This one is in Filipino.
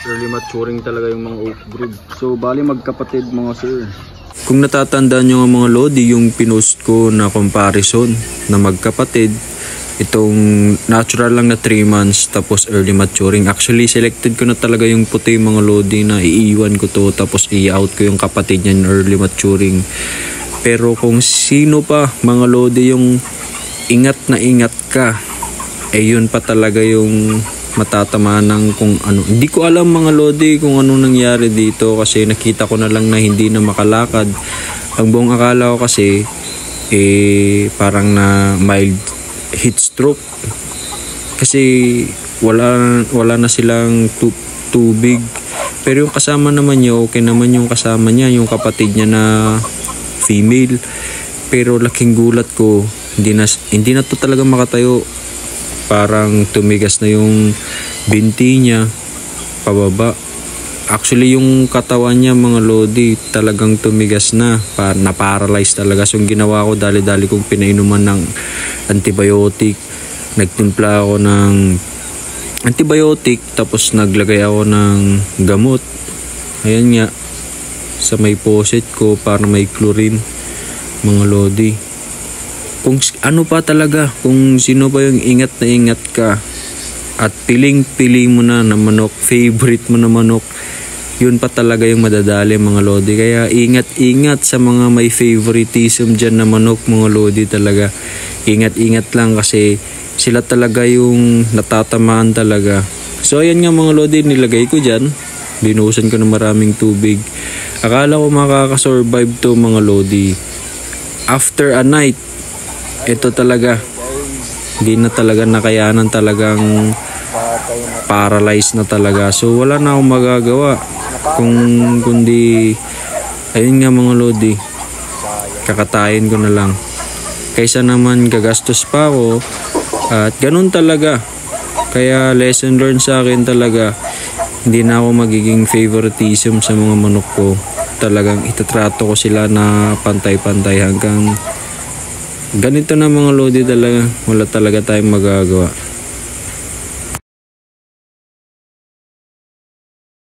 Early maturing talaga yung mga oak brood. So bali magkapatid mga sir. Kung natatandaan nyo mga lodi, yung pinost ko na comparison na magkapatid, itong natural lang na 3 months tapos early maturing. Actually selected ko na talaga yung puti mga lodi na iiwan ko to, tapos i-out ko yung kapatid niya early maturing. Pero kung sino pa mga lodi yung ingat na ingat ka, yun pa talaga yung matatamaan ng kung ano. Hindi ko alam mga lodi kung ano nangyari dito, kasi nakita ko na lang na hindi na makalakad. Ang buong akala ko kasi parang na mild heat stroke, kasi wala na silang tubig. Pero yung kasama naman niya, okay naman yung kasama niya, yung kapatid niya na female. Pero laking gulat ko, hindi na to talaga makatayo. Parang tumigas na yung binti niya pababa. Actually yung katawan niya mga lodi talagang tumigas na, na-paralyze talaga. So yung ginawa ko, dali-dali kong pinainuman ng antibiotic. Nagtimpla ako ng antibiotic, tapos naglagay ako ng gamot. Ayan nga, sa may poset ko para may chlorine mga lodi. Kung ano pa talaga, kung sino pa yung ingat na ingat ka at piling-pili mo na manok, favorite mo na manok, yun pa talaga yung madadali mga lodi. Kaya ingat-ingat sa mga may favoritism dyan na manok mga lodi talaga. Ingat-ingat lang, kasi sila talaga yung natatamaan talaga. So ayan nga mga lodi, nilagay ko dyan. Binuhusan ko ng maraming tubig. Akala ko makakasurvive to mga lodi. After a night, ito talaga, hindi na talaga nakayanan, talagang paralyzed na talaga. So wala na akong magagawa kundi ayun nga mga lodi, kakatayin ko na lang kaysa naman gagastos pa ako. At ganun talaga, kaya lesson learned sa akin talaga, hindi na ako magiging favoritism sa mga manok ko. Talagang itatrato ko sila na pantay-pantay hanggang ganito na mga lodi talaga. Wala talaga tayong magagawa.